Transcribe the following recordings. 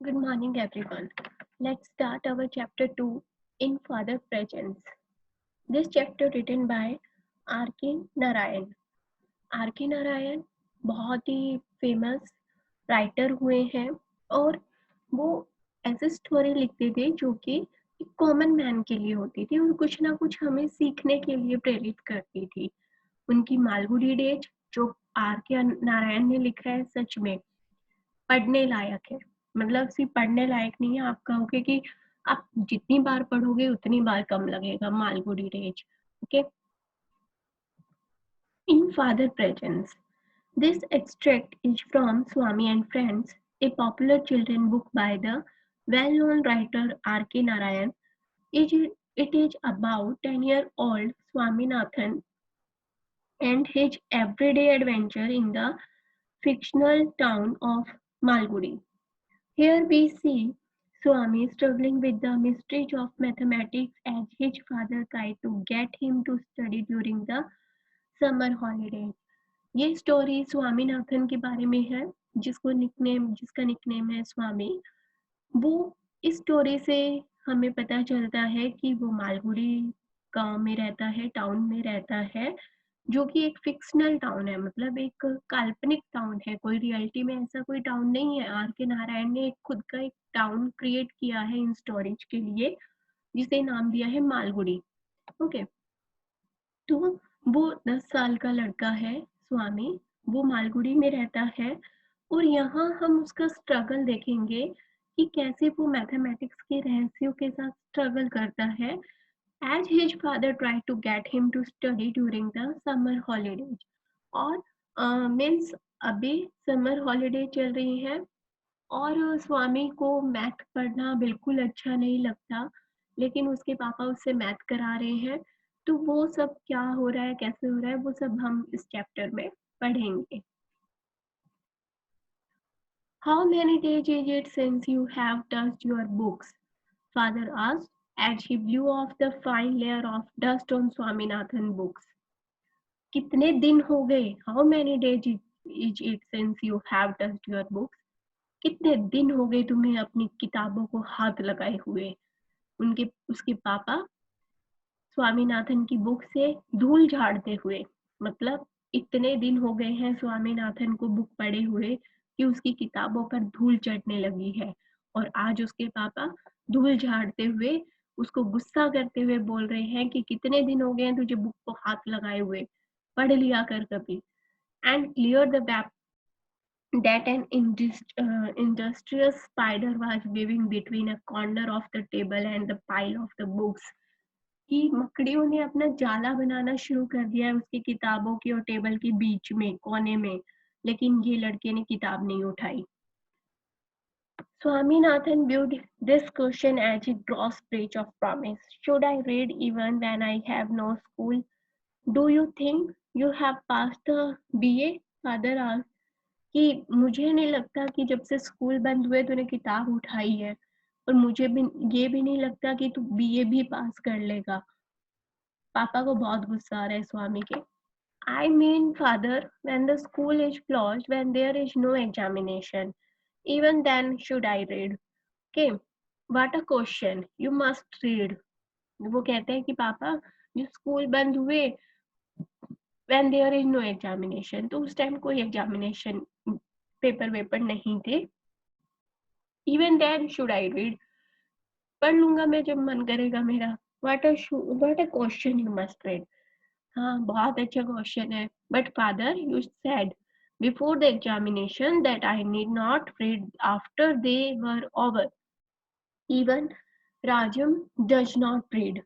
Good morning, everyone. Let's start our chapter 2 in Father Presence. This chapter written by R.K. Narayan. R.K. Narayan बहुत ही famous writer हुए हैं और वो ऐसे story लिखते थे जो कि एक कॉमन मैन के लिए होती थी और कुछ ना कुछ हमें सीखने के लिए प्रेरित करती थी। उनकी मालगुडी डेज जो R.K. नारायण ने लिखा है सच में पढ़ने लायक है। मतलब सिर्फ पढ़ने लायक नहीं है, आप कहोगे कि आप जितनी बार पढ़ोगे उतनी बार कम लगेगा। Malgudi days, okay. In Father Presence. This extract is from Swami and Friends, a popular children book by the well-known writer R.K. Narayan. It is about 10-year-old Swaminathan and his everyday adventure in the fictional town of Malgudi. Here we see Swami struggling with the mysteries of mathematics as his father tried to get him to study during the summer holidays. ये story Swaminathan के बारे में है जिसका nickname है स्वामी। वो इस story से हमें पता चलता है कि वो मालगुडी गांव में रहता है, टाउन में रहता है, जो कि एक फिक्शनल टाउन है, मतलब एक काल्पनिक टाउन है। कोई रियलिटी में ऐसा कोई टाउन नहीं है। आर के नारायण ने खुद का एक टाउन क्रिएट किया है इन स्टोरीज के लिए, जिसे नाम दिया है मालगुडी। ओके, तो वो 10 साल का लड़का है स्वामी, वो मालगुडी में रहता है और यहाँ हम उसका स्ट्रगल देखेंगे कि कैसे वो मैथमेटिक्स के रहस्यों के साथ स्ट्रगल करता है as his father tried to get him to study during the summer holidays। और मीन्स अभी समर हॉलीडे चल रही है और स्वामी को मैथ पढ़ना बिल्कुल अच्छा नहीं लगता, लेकिन उसके पापा उससे मैथ करा रहे हैं। तो वो सब क्या हो रहा है, कैसे हो रहा है, वो सब हम इस चैप्टर में पढ़ेंगे। How many days is it since you have touched your books? Father asked as he blew off the fine layer of dust on Swaminathan books. कितने दिन हो गए? How many days is it since you have touched your books? कितने दिन हो गए तुम्हें अपनी किताबों को हाथ लगाए हुए? उसके पापा स्वामीनाथन की बुक से धूल झाड़ते हुए, मतलब इतने दिन हो गए हैं स्वामीनाथन को बुक पढ़े हुए कि उसकी किताबों पर धूल चढ़ने लगी है। और आज उसके पापा धूल झाड़ते हुए उसको गुस्सा करते हुए बोल रहे हैं कि कितने दिन हो गए हैं तुझे बुक को हाथ लगाए हुए, पढ़ लिया कर कभी। And clear the that an industrious spider was weaving between a corner of the table and the pile of the books। कि मकड़ियों ने अपना जाला बनाना शुरू कर दिया है उसकी किताबों के और टेबल के बीच में, कोने में, लेकिन ये लड़के ने किताब नहीं उठाई। Swaminathan viewed this question as a gross breach of promise. Should I read even when I have no school? Do you think you have passed the BA? Father asked। कि मुझे नहीं लगता कि जब से स्कूल बंद हुए तूने किताब उठाई है, और मुझे भी ये भी नहीं लगता कि तू बीए भी पास कर लेगा। पापा को बहुत गुस्सा आ रहा है स्वामी के। I mean, father, when the school is closed, when there is no examination, even then should I read? Okay, what a question. You must read। वो कहते हैं कि पापा जो स्कूल बंद हुए when there is no examination, तो उस टाइम कोई एग्जामिनेशन पेपर वेपर नहीं थे। Even then should I read? पढ़ लूंगा मैं जब मन करेगा मेरा। what a question you must read। हाँ, बहुत अच्छा क्वेश्चन है। But father, you said before the examination that I need not read after they were over। Even Rajam does not read।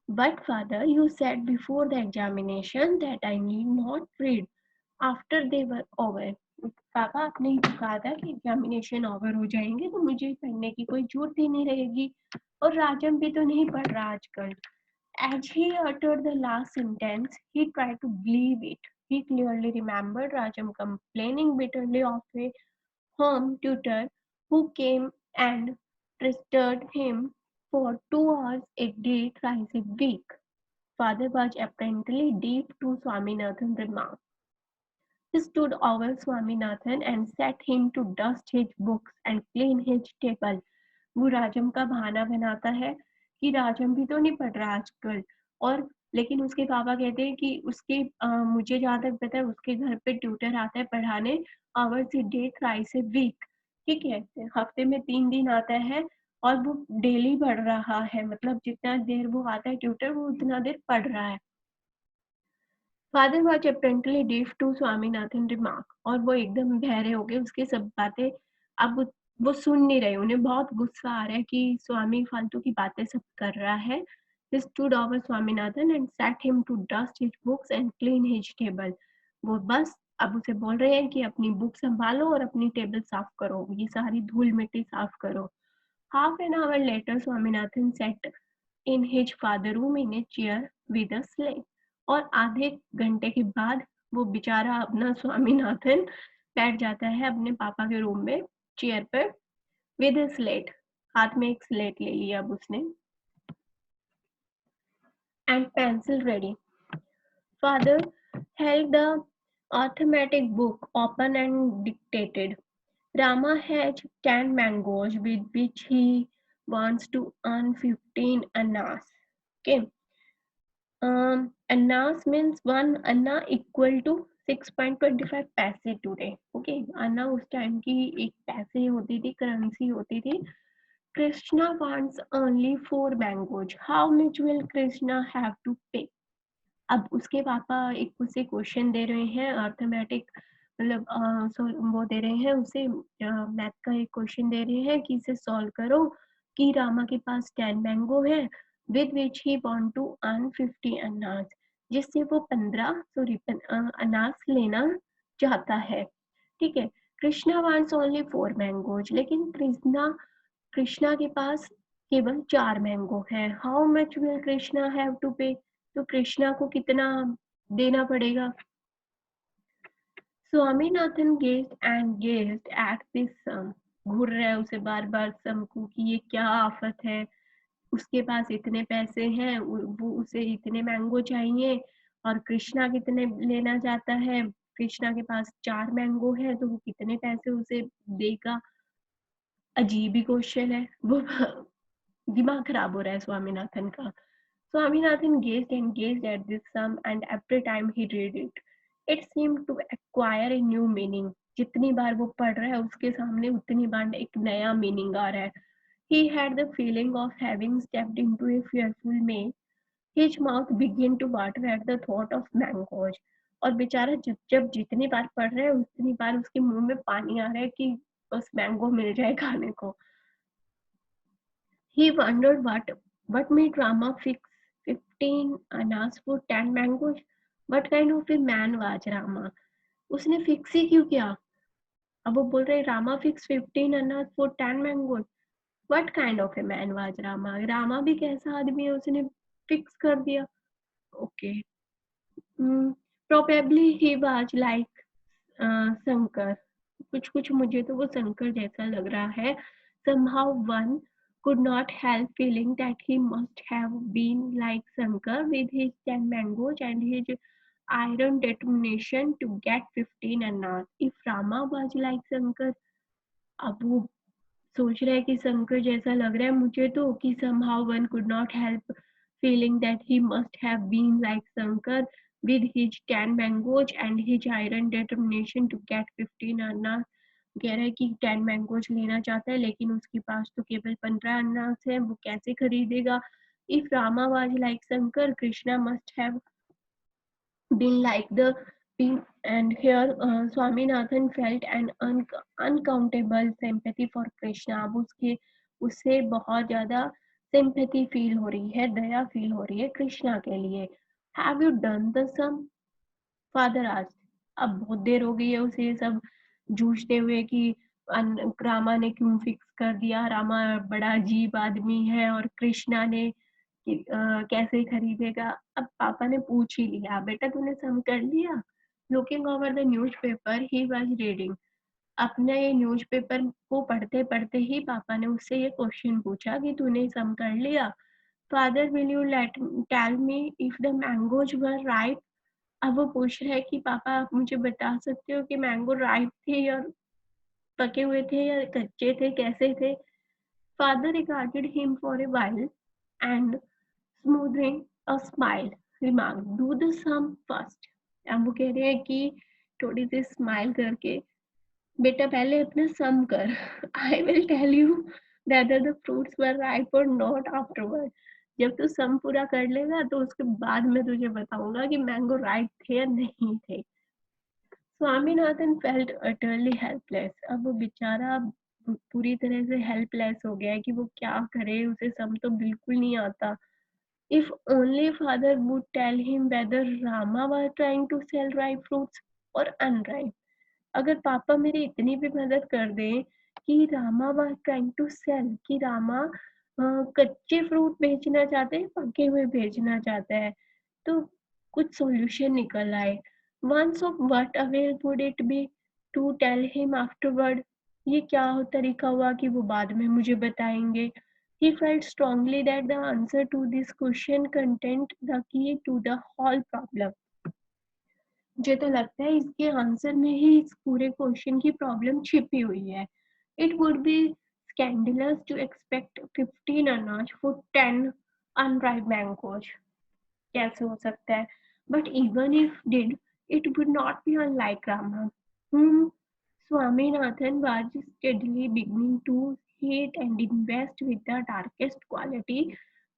But father, you said before the examination that I need not read after they were over। पापा आपने ही तो कहा था कि examination over हो जाएंगे तो मुझे पढ़ने की कोई जरूरत ही नहीं रहेगी, और राजम भी तो नहीं पढ़ रहा आजकल। As he uttered the last sentence, he tried to believe it। He clearly remembered Rajam complaining bitterly of a home tutor who came and pestered him for 2 hours a day thrice a week। Father was apparently deaf to Swaminathan's remark। He stood over Swaminathan and set him to dust his books and clean his table. वो राजम का बहाना बनाता है कि राजम भी तो नहीं पढ़ रहा आजकल, और लेकिन उसके पापा कहते हैं कि उसके मुझे जहाँ तक पता है उसके घर पे ट्यूटर आता है पढ़ाने, hours a day thrice a week, ठीक है, हफ्ते में 3 दिन आता है और वो डेली पढ़ रहा है, मतलब जितना देर वो आता है ट्यूटर वो उतना देर पढ़ रहा है। Father was apparently deaf to Swaminathan remark, और वो एकदम बहरे हो गए उसके सब बातें, अब वो सुन नहीं रहे, उन्हें बहुत गुस्सा आ रहा है कि स्वामी फालतू की बातें सब कर रहा है। He stood over Swaminathan and sat him to dust his books and clean his table. वो बस अब उसे बोल रहे हैं कि अपनी बुक संभालो और अपनी टेबल साफ करो, ये सारी धूल मिट्टी साफ करो। Half an hour later, Swaminathan sat in his father room in a chair with a slate. और आधे घंटे के बाद वो बेचारा अपना स्वामीनाथन बैठ जाता है अपने पापा के रूम में चेयर पर विद a slate, हाथ में एक स्लेट ले लिया अब उसने, and pencil ready. Father held the arithmetic book open and dictated. Rama has 10 mangoes with which he wants to earn 15 annas. Okay. Annas means 1 anna equal to 6.25 पैसे today. Okay. Anna उस time की एक पैसे होती थी, currency होती थी. Krishna wants only 4 mangoes. How much will Krishna have to pay? अब उसके पापा एक उसे क्वेश्चन दे रहे हैं अर्थमेटिक, मतलब वो दे रहे हैं उसे मैथ का एक क्वेश्चन दे रहे हैं कि इसे सॉल्व करो कि रामा के पास 10 मैंगो है with which he want to earn 50 अनाज, जिससे वो 15 सॉरी अनाज लेना चाहता है, ठीक है। कृष्णा वांट्स ओनली 4 मैंगोज, लेकिन कृष्णा के पास केवल 4 मैंगो है। How much will Krishna have to pay, तो कृष्णा को कितना देना पड़ेगा। Swaminathan gazed and gazed at this sum, घूर रहा है उसे बार बार सम को कि ये क्या आफत है, उसके पास इतने पैसे हैं, वो उसे इतने मैंगो चाहिए और कृष्णा कितने लेना चाहता है, कृष्णा के पास 4 मैंगो है तो वो कितने पैसे उसे देगा। अजीब ही क्वेश्चन है वो दिमाग खराब हो रहा है स्वामीनाथन का। Swaminathan gazed and gazed at this sum, and every time he read it, it seemed to acquire a new meaning. जितनी बार वो पढ़ रहा है उसके सामने उतनी बार एक नया मीनिंग आ रहा है। He had the feeling of having stepped into a fearful maze. His mouth began to water at the thought of mangoes. और बेचारा जब जितनी बार पढ़ रहा है उतनी बार उसके मुंह में पानी आ रहा है कि बस मैंगो मिल जाए खाने को। He wondered what made Rama fix 15 annas for 10 mangoes. What kind of a man was Rama? उसने फिक्स ही क्यों किया? अब वो बोल रहे Rama fix 15 annas for 10 mangoes. What kind of a man was Rama? Rama भी कैसा आदमी है, उसने फिक्स कर दिया। Okay. Probably he was like Shankar, कुछ कुछ मुझे तो वो शंकर जैसा लग रहा है। Somehow one could not help feeling that he must have been like Shankar with his 10 mangoes and his iron determination to get 15 annas. If Rama was like Shankar, अब वो सोच रहा है कि शंकर जैसा लग रहा है मुझे तो कि somehow one could not help feeling that he must have been like Shankar with his 10 mangoes and his iron determination to get 15 annas. कह रहा है कि 10 मैंगोज लेना चाहता है लेकिन उसके पास तो केवल 15 अनाज है, वो कैसे खरीदेगा। If Rama was like Shankar, Krishna must have been like the pink, and here Swaminathan felt an uncountable sympathy for Krishna. अब उसके उससे बहुत ज्यादा sympathy फील हो रही है, दया फील हो रही है कृष्णा के लिए। Have you done the sum? Father आज, अब बहुत देर हो गई है उसे ये सब जूझते हुए कि रामा ने क्यों फिक्स कर दिया, रामा बड़ा अजीब आदमी है और कृष्णा ने कि कैसे खरीदेगा। अब पापा ने पूछ ही लिया, बेटा तूने सम कर लिया। Looking over the newspaper he was reading, अपने ये न्यूज़पेपर को पढ़ते पढ़ते ही पापा ने उससे ये क्वेश्चन पूछा कि तूने सम कर लिया। Father will you let tell me if the mangoes were ripe? अब वो पूछ रहा है कि पापा आप मुझे बता सकते हो कि मैंगो राइप थे या पके हुए थे या कच्चे थे, कैसे थे? Father regarded him for a while and smoothing a smile remarked, "Do the sum first." अब वो कह रहे हैं कि थोड़ी सी स्माइल करके, बेटा पहले अपना सम कर। I will tell you whether the fruits were ripe or not afterward. जब तू सम पूरा कर लेगा तो उसके बाद मैं तुझे बताऊंगा कि मैंगो राइप थे या नहीं थे। Swaminathan felt utterly helpless. अब वो बेचारा पूरी तरह से हेल्पलेस हो गया है कि वो क्या करे, उसे सम तो बिल्कुल नहीं आता। If only father would tell him whether Rama were trying to sell ripe fruits और अनराइप। अगर पापा मेरी इतनी भी मदद कर दें कि Rama were trying to sell, कि रामा कच्चे फ्रूट बेचना चाहते हैं, पके हुए बेचना चाहता है, तो कुछ सॉल्यूशन निकल आए। Once of what avail would it be to tell him afterward? ये क्या तरीका हुआ कि वो बाद में मुझे बताएंगे। He felt strongly that the answer to this question contained the key to the whole problem. मुझे तो लगता है इसके आंसर में ही इस पूरे क्वेश्चन की प्रॉब्लम छिपी हुई है। It would be scandalous to expect 15 anas for 10 unripe mangoes. कैसे हो सकता है? But even if did, it would not be unlike Rama, whom Swaminathan was steadily beginning to hate and invest with the darkest quality.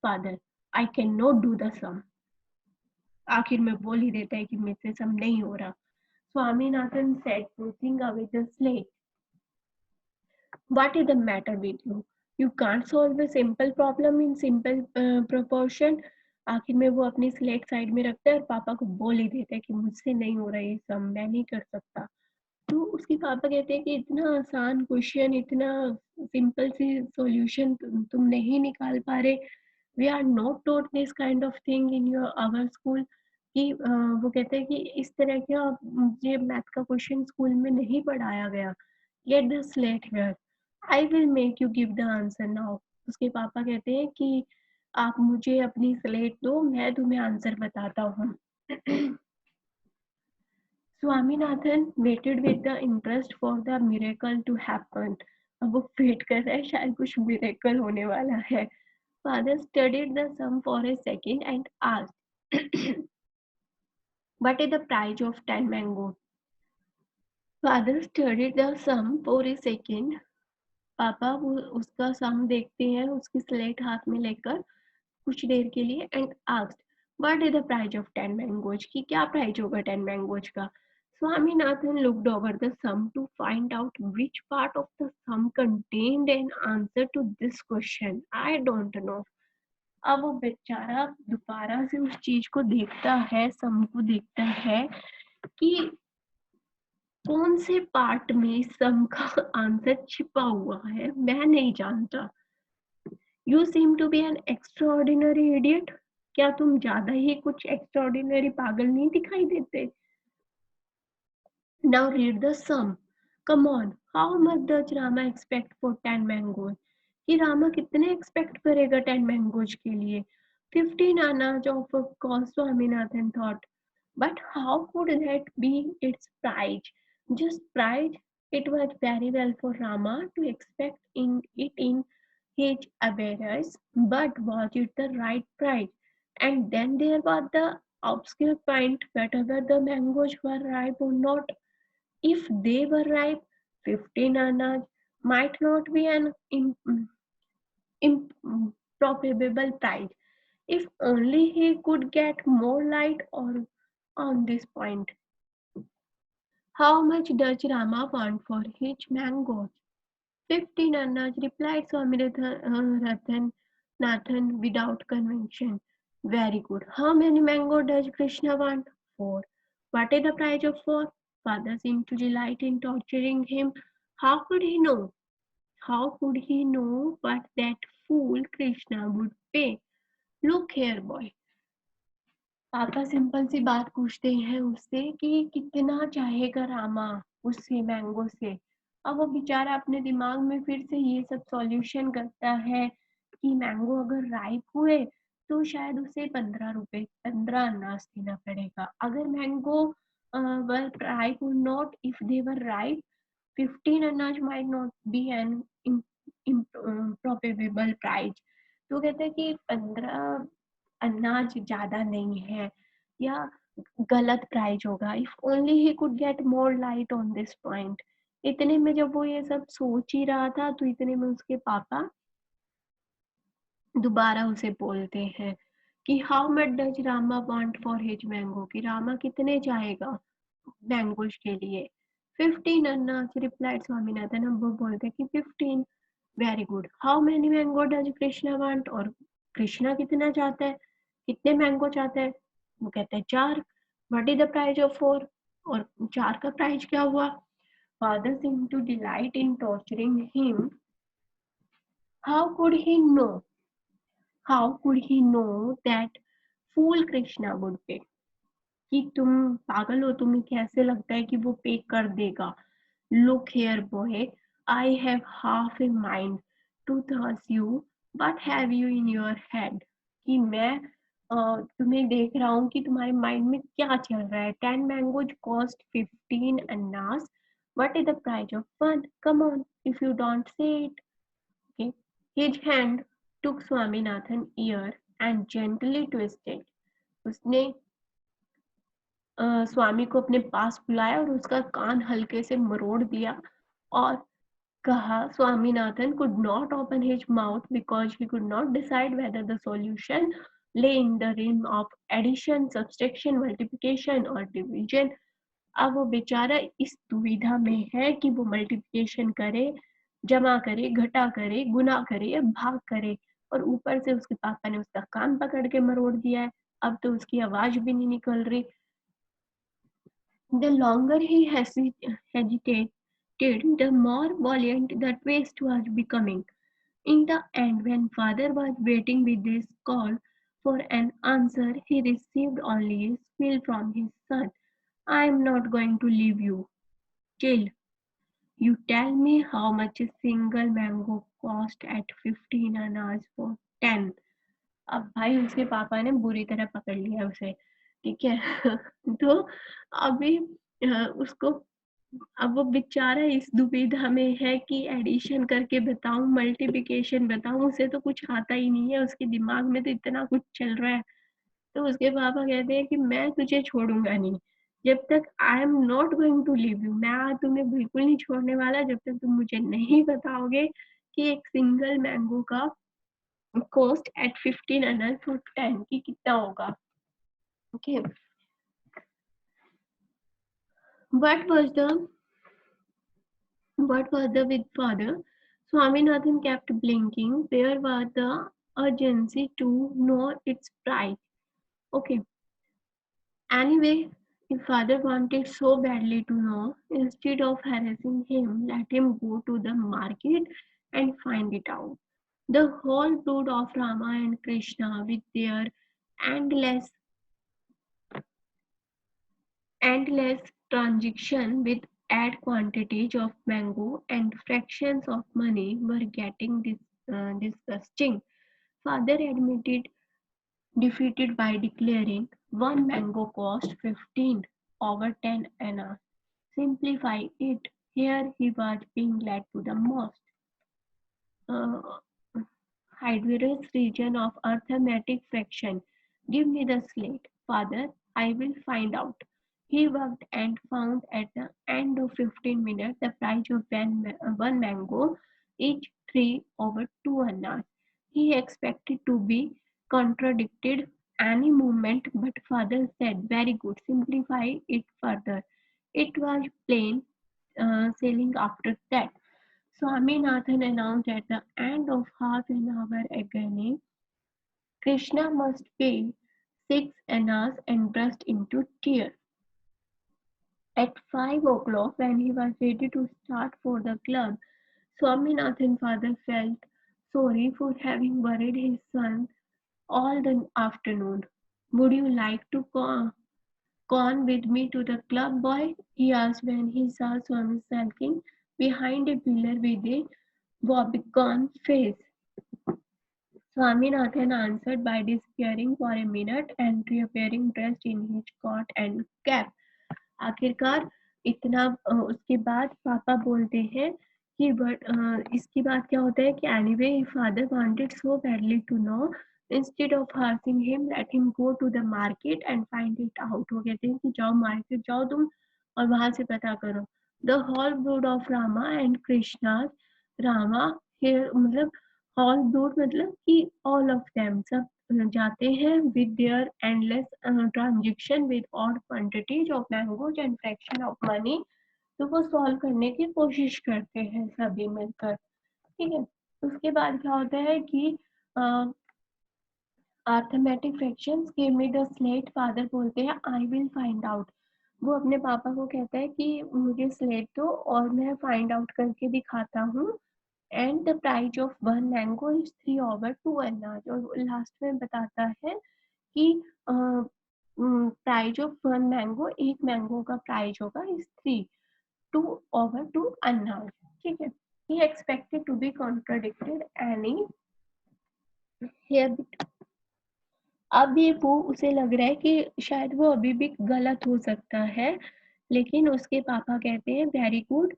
Father, I cannot do the sum. आखिर में बोल ही देता है कि मुझसे सम नहीं हो रहा। Swaminathan said, pushing away the slate. What is the matter with you? You can't solve a simple problem in simple proportion. आखिर में वो अपनी स्लेट साइड में रखता है और पापा को बोल ही देता है कि मुझसे नहीं हो रहा ये सम, मैं नहीं कर सकता। तो उसके पापा कहते हैं कि इतना आसान क्वेश्चन, इतना सिंपल सी सॉल्यूशन तुम नहीं निकाल पा रहे। We are not taught this kind of thing in your our school. कि वो कहते हैं कि इस तरह का मुझे मैथ का क्वेश्चन स्कूल में नहीं पढ़ाया गया। Get the slate here, I will make you give the answer now. उसके पापा कहते हैं कि आप मुझे अपनी स्लेट दो, मैं तुम्हें आंसर बताता हूँ। Swaminathan waited with the interest for the miracle to happen. अब वो वेट कर रहा है, शायद कुछ मिरेकल होने वाला है। Father studied the sum for a second and asked, "What is the price of 10 mangoes?" Father studied the sum for a second. पापा वो उसका सम देखते हैं उसकी स्लेट हाथ में लेकर कुछ देर के लिए and asked, what is the price of 10 mangoes, की क्या प्राइस होगा 10 मैंगोज का। Swaminathan looked over the sum to find out which part of the sum contained an answer to this question, I don't know. अब वो बेचारा दोबारा से उस चीज को देखता है, सम को देखता है कि कौन से पार्ट में सम का आंसर छिपा हुआ है, मैं नहीं जानता। You seem to be an extraordinary idiot. क्या तुम ज्यादा ही कुछ एक्स्ट्राऑर्डिनरी पागल नहीं दिखाई देते? Now read the sum. Come on, how much does Rama expect for 10 mangoes? कि रामा कितने एक्सपेक्ट करेगा 10 मैंगोज के लिए? 15 आनाज of course, Swaminathan thought. But how could that be its price? Just price? It was very well for Rama to expect in his avarice, but was it the right price? And then there was the obscure point whether the mangoes were ripe or not. If they were ripe, 15 annas might not be an improbable price. If only he could get more light on this point. How much does Rama want for his mangoes? 15 annas, replied Swaminathan Nathan without conviction. Very good. How many mangoes does Krishna want? 4. What is the price of 4? Father seemed to delight in torturing him. How could he know? How could he know what that fool Krishna would pay? Look here, boy. पापा simple सी बात पूछते हैं उससे कि कितना चाहेगा रामा उससे, mango से। अब वो बेचारा अपने दिमाग में फिर से ये सब सॉल्यूशन करता है कि मैंगो अगर राइप हुए तो शायद उसे 15 रुपए 15 अन्नास देना पड़ेगा। अगर mango were ripe or not, if they were ripe, 15 अन्नाज might not be an improbable price. तो कहते हैं कि 15 अनाज ज्यादा नहीं है या गलत प्राइस होगा। If only he could get more light on this point. इतने में जब वो ये सब सोच ही रहा था तो इतने में उसके पापा दोबारा उसे बोलते हैं कि how much does Rama want for his mango, कि रामा कितने चाहेगा मैंगोज के लिए। 15 अन्ना, रिप्लाइड स्वामीनाथन। अब वो बोलते हैं कि 15। Very good. How many mango does Krishna want, और कृष्णा कितना चाहता है, कितने मैंगो चाहता है। वो कहते हैं 4। What is the price of 4, और 4 का प्राइस क्या हुआ। Father seem to delight in torturing him. How could he know, how could he know that fool Krishna would pay, कि तुम पागल हो, तुम्हें कैसे लगता है कि वो पे कर देगा। Look here, boy, I have half a mind to toss you. What have you in your head? कि मैं तुम्हें देख रहा हूँ कि तुम्हारे माइंड में क्या चल रहा है। 10 mangoes cost 15 annas. What is the price of one? Come on, if you don't say it. Okay. His hand took Swaminathan ear and gently twisted. उसने स्वामी को अपने पास बुलाया और उसका कान हल्के से मरोड़ दिया और कहा, Swaminathan could not open his mouth because he could not decide whether the solution lay in the realm of addition, subtraction, multiplication or division. अब वो बेचारा इस दुविधा में है कि वो मल्टीप्लिकेशन करे, जमा करे, घटा करे, गुना करे या भाग करे। और ऊपर से उसके पापा ने उसका कान पकड़ के मरोड़ दिया है। अब तो उसकी आवाज भी नहीं निकल रही। The longer he hesitated, the more violent the twist was becoming. In the end, when father was waiting with his call for an answer, he received only a squeal from his son. I am not going to leave you. Chill. You tell me how much a single mango cost at 15 annas for 10. अब भाई उसके पापा ने बुरी तरह पकड़ लिया उसे, ठीक है। तो अभी उसको, अब वो बेचारा इस दुविधा में है कि एडिशन करके बताऊं, मल्टीप्लिकेशन बताऊं, उसे तो कुछ आता ही नहीं है, उसके दिमाग में तो इतना कुछ चल रहा है। तो उसके पापा कहते हैं कि मैं तुझे छोड़ूंगा नहीं, जब तक I am not going to leave you, मैं तुम्हें बिल्कुल नहीं छोड़ने वाला जब तक तुम मुझे नहीं बताओगे कि एक सिंगल मैंगो का कॉस्ट एट 15 अनल फॉर 10 की कितना होगा। Okay, what was the with father? Swaminathan kept blinking. There was the urgency to know its price. Okay. Anyway, if father wanted so badly to know, instead of harassing him, let him go to the market and find it out. The whole brood of Rama and Krishna, with their endless endless transaction with add quantities of mango and fractions of money, were getting disgusting. Father admitted defeated by declaring one mango cost 15 over 10 anna. Simplify it. Here he was being led to the most uh, hydrous region of arithmetic fraction. Give me the slate, father. I will find out. He worked and found at the end of 15 minutes the price of one mango, each 3 over 2 annas. He expected to be contradicted any moment, but father said, very good, simplify it further. It was plain sailing after that. Swaminathan announced at the end of half an hour agony, Krishna must pay 6 annas, and burst into tears. At 5 o'clock, when he was ready to start for the club, Swaminathan's father felt sorry for having worried his son all the afternoon. Would you like to con with me to the club, boy? He asked when he saw Swami sulking behind a pillar with a woebegone face. Swaminathan answered by disappearing for a minute and reappearing dressed in his coat and cap. आखिरकार इतना उसके बाद पापा बोलते हैं कि इसके बाद क्या होता है कि anyway father wanted so badly to know instead of asking him let him go to the market and find it out. वो कहते हैं कि जाओ मार्केट जाओ तुम और वहां से पता करो. The whole brood of Rama and Krishna's Rama here मतलब whole brood मतलब कि all of them सब जाते हैं with their endless transaction with odd quantities of mangoes and fraction of money. तो वो सॉल्व करने की कोशिश करते हैं सभी मिलकर. ठीक है. उसके बाद क्या होता है कि arithmetic fractions give me the slate. Father बोलते हैं आई विल फाइंड आउट. वो अपने पापा को कहता है कि मुझे स्लेट दो और मैं फाइंड आउट करके दिखाता हूँ. And the price of one mango is 3/2 अन्नाज. और लास्ट में बताता है कि प्राइस ऑफ वन मैंगो एक मैंगो का प्राइस होगा इज 3/2 अन्नाज. ठीक है. He expected to be contradicted any here. अभी वो उसे लग रहा है कि शायद वो अभी भी गलत हो सकता है, लेकिन उसके पापा कहते हैं very good,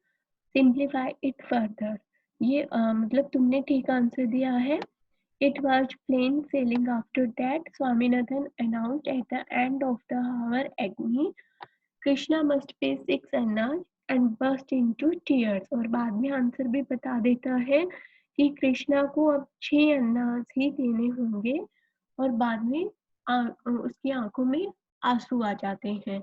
simplify it further. ये मतलब तुमने ठीक आंसर दिया है. It was plain sailing after that. Swaminathan announced at the end of the hour एग्नी Krishna must pay 6 annas and burst into tears. और बाद में आंसर भी बता देता है कि कृष्णा को अब 6 अन्नाज ही देने होंगे. और बाद में उसकी आंखों में आंसू आ जाते हैं.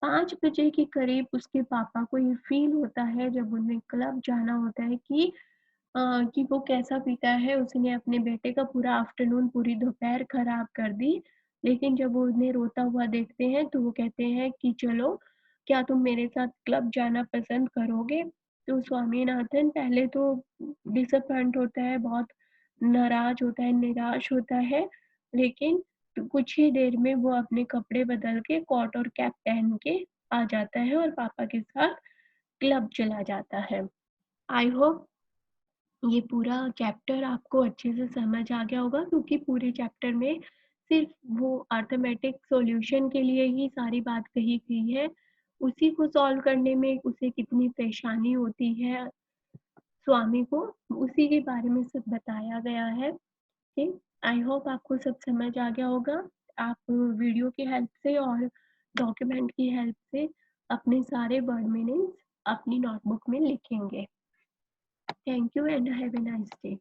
5 बजे के करीब उसके पापा को ये फील होता है जब उन्हें क्लब जाना होता है कि वो कैसा पिता है. उसने अपने बेटे का पूरा आफ्टरनून पूरी दोपहर खराब कर दी. लेकिन जब वो उन्हें रोता हुआ देखते हैं तो वो कहते हैं कि चलो क्या तुम मेरे साथ क्लब जाना पसंद करोगे. तो स्वामीनाथन पहले तो डिसअपॉइंट होता है, बहुत नाराज होता है, निराश होता है. लेकिन कुछ ही देर में वो अपने कपड़े बदल के कोट और कैप पहन के आ जाता है और पापा के साथ क्लब चला जाता है. आई होप ये पूरा चैप्टर आपको अच्छे से समझ आ गया होगा, क्योंकि पूरे चैप्टर में सिर्फ वो अर्थमेटिक सॉल्यूशन के लिए ही सारी बात कही गई है. उसी को सॉल्व करने में उसे कितनी परेशानी होती है स्वामी को, उसी के बारे में सब बताया गया है. ठीक. आई होप आपको सब समझ आ गया होगा. आप वीडियो की हेल्प से और डॉक्यूमेंट की हेल्प से अपने सारे वर्ड मीनिंग्स अपनी नोटबुक में लिखेंगे. Thank you and have a nice day.